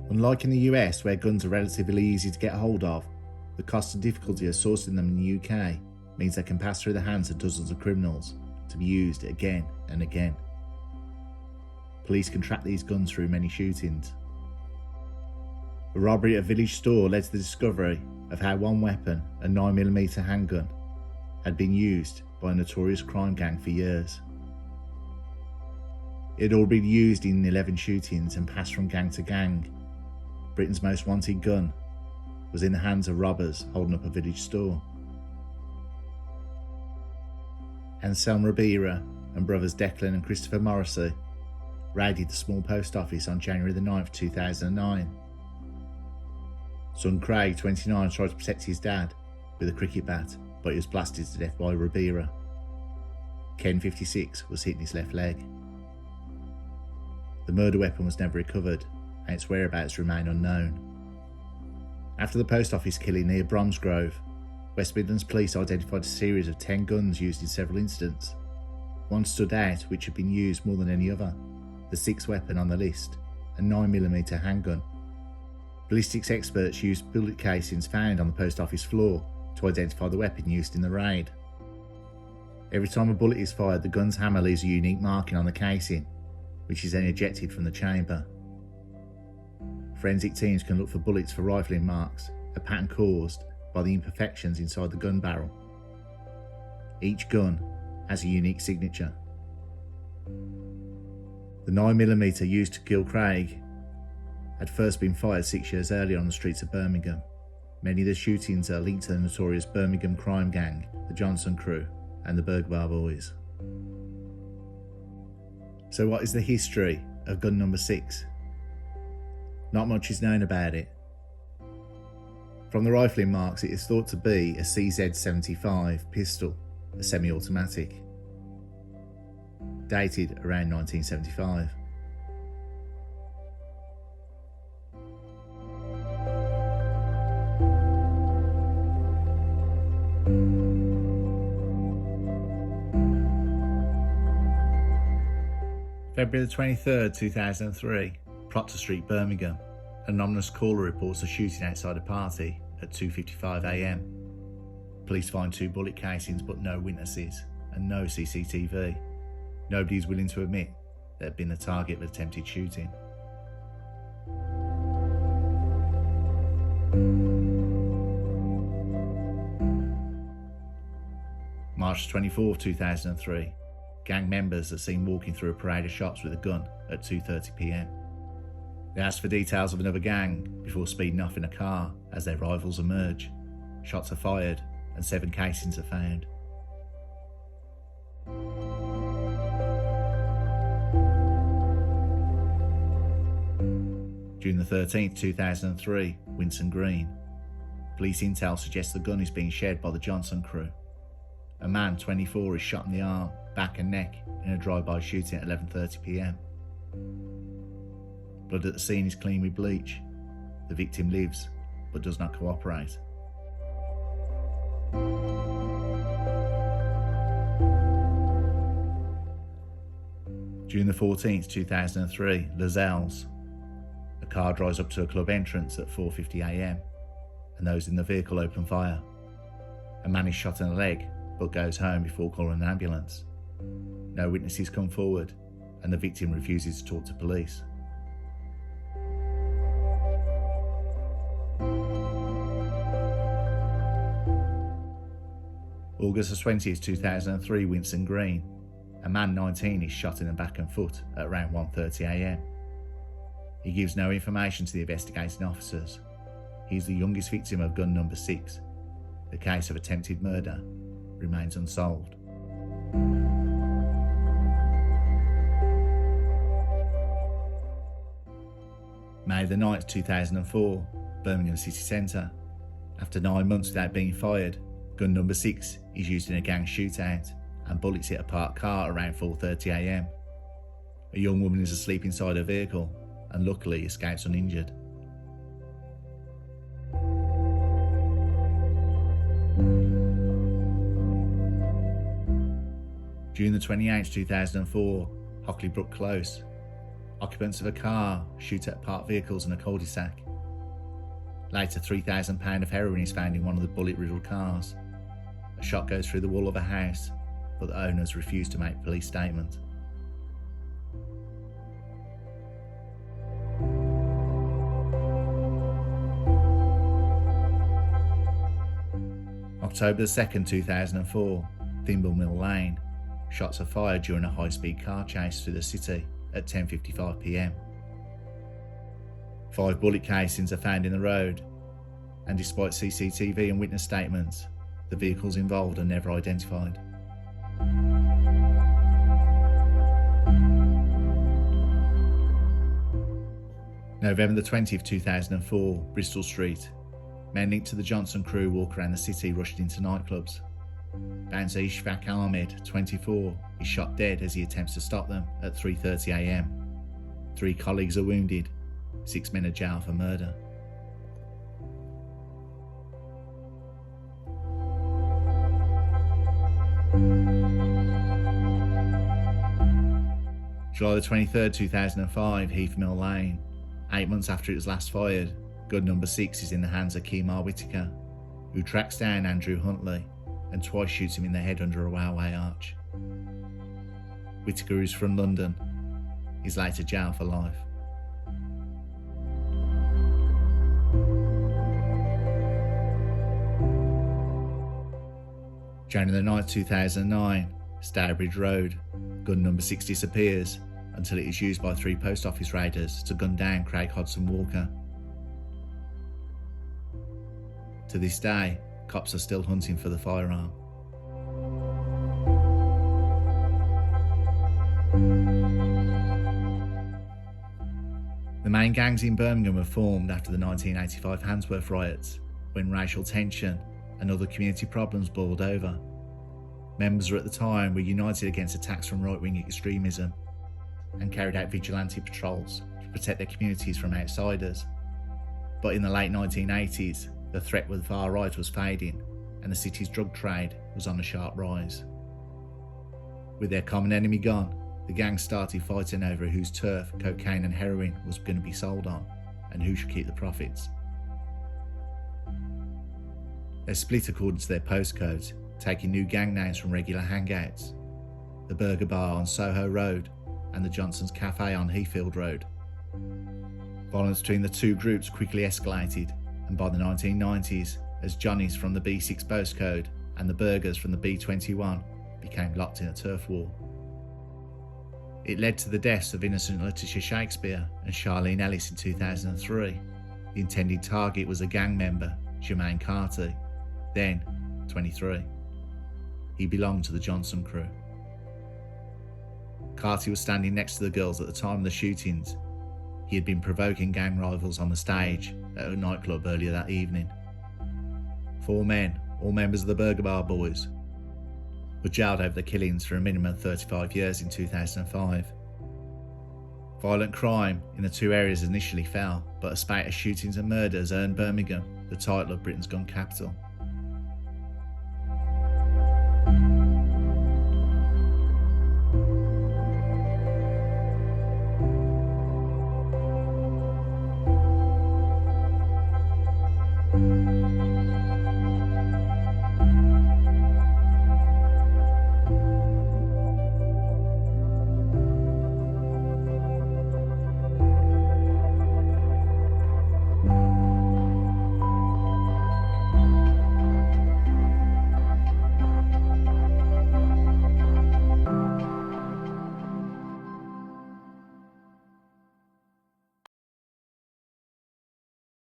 Unlike in the US, where guns are relatively easy to get hold of, the cost and difficulty of sourcing them in the UK means they can pass through the hands of dozens of criminals to be used again and again. Police can track these guns through many shootings. A robbery at a village store led to the discovery of how one weapon, a 9mm handgun, had been used by a notorious crime gang for years. It had all been used in 11 shootings and passed from gang to gang. Britain's most wanted gun was in the hands of robbers holding up a village store. Anselm Ribera and brothers Declan and Christopher Morrissey raided the small post office on January the 9th, 2009. Son Craig, 29, tried to protect his dad with a cricket bat, but he was blasted to death by Ribera. Ken, 56, was hit in his left leg. The murder weapon was never recovered, and its whereabouts remain unknown. After the post office killing near Bromsgrove, West Midlands Police identified a series of 10 guns used in several incidents. One stood out, which had been used more than any other, the 6th weapon on the list, a 9mm handgun. Ballistics experts used bullet casings found on the post office floor to identify the weapon used in the raid. Every time a bullet is fired, the gun's hammer leaves a unique marking on the casing, which is then ejected from the chamber. Forensic teams can look for bullets for rifling marks, a pattern caused by the imperfections inside the gun barrel. Each gun has a unique signature. The 9mm used to kill Craig had first been fired 6 years earlier on the streets of Birmingham. Many of the shootings are linked to the notorious Birmingham crime gang, the Johnson crew, and the Burgbar boys. So what is the history of gun number 6? Not much is known about it. From the rifling marks, it is thought to be a CZ-75 pistol, a semi-automatic, dated around 1975. February the 23rd, 2003, Proctor Street, Birmingham. An anonymous caller reports a shooting outside a party at 2:55 AM. Police find 2 bullet casings but no witnesses and no CCTV. Nobody is willing to admit they had been the target of an attempted shooting. March 24, 2003. Gang members are seen walking through a parade of shops with a gun at 2:30 PM. They ask for details of another gang before speeding off in a car as their rivals emerge. Shots are fired and 7 casings are found. June the 13th, 2003, Winson Green. Police intel suggests the gun is being shared by the Johnson crew. A man, 24, is shot in the arm, back and neck in a drive-by shooting at 11:30 PM. Blood at the scene is clean with bleach. The victim lives, but does not cooperate. June the 14th, 2003, Lozells. A car drives up to a club entrance at 4:50 AM, and those in the vehicle open fire. A man is shot in the leg, but goes home before calling an ambulance. No witnesses come forward, and the victim refuses to talk to police. August the 20th, 2003, Winson Green. A man, 19, is shot in the back and foot at around 1:30 AM. He gives no information to the investigating officers. He is the youngest victim of gun number 6. The case of attempted murder remains unsolved. May the 9th, 2004, Birmingham City Centre. After 9 months without being fired, gun number 6 is used in a gang shootout and bullets hit a parked car around 4:30 AM. A young woman is asleep inside her vehicle and luckily escapes uninjured. June the 28th, 2004, Hockley Brook Close. Occupants of a car shoot at parked vehicles in a cul-de-sac. Later, £3,000 of heroin is found in one of the bullet-riddled cars. A shot goes through the wall of a house, but the owners refuse to make police statement. October 2nd, 2004, Thimble Mill Lane. Shots are fired during a high-speed car chase through the city at 10:55 p.m. 5 bullet casings are found in the road, and despite CCTV and witness statements, the vehicles involved are never identified. November 20th, 2004, Bristol Street. Men linked to the Johnson crew walk around the city rushing into nightclubs. Bouncer Ishfaq Ahmed, 24, is shot dead as he attempts to stop them at 3:30 a.m. 3 colleagues are wounded, 6 men are jailed for murder. July the 23rd, 2005, Heath Mill Lane. 8 months after it was last fired, gun number 6 is in the hands of Kemar Whittaker, who tracks down Andrew Huntley and twice shoots him in the head under a railway arch. Whittaker, who's from London, is later jailed for life. January the 9th, 2009, Stourbridge Road. Gun number 6 disappears until it is used by 3 post office raiders to gun down Craig Hodson Walker. To this day, cops are still hunting for the firearm. The main gangs in Birmingham were formed after the 1985 Handsworth riots, when racial tension and other community problems boiled over. Members at the time were united against attacks from right-wing extremism and carried out vigilante patrols to protect their communities from outsiders. But in the late 1980s, the threat with the far right was fading and the city's drug trade was on a sharp rise. With their common enemy gone, the gangs started fighting over whose turf, cocaine and heroin was going to be sold on and who should keep the profits. They split according to their postcodes, taking new gang names from regular hangouts: the Burger Bar on Soho Road and the Johnson's Cafe on Heathfield Road. Violence between the two groups quickly escalated, and by the 1990s, as Johnny's from the B6 postcode and the Burgers from the B21 became locked in a turf war. It led to the deaths of innocent Letitia Shakespeare and Charlene Ellis in 2003. The intended target was a gang member, Jermaine Carty, then 23. He belonged to the Johnson crew. Carty was standing next to the girls at the time of the shootings. He had been provoking gang rivals on the stage at a nightclub earlier that evening. 4 men, all members of the Burger Bar Boys, were jailed over the killings for a minimum of 35 years in 2005. Violent crime in the 2 areas initially fell, but a spate of shootings and murders earned Birmingham the title of Britain's gun capital.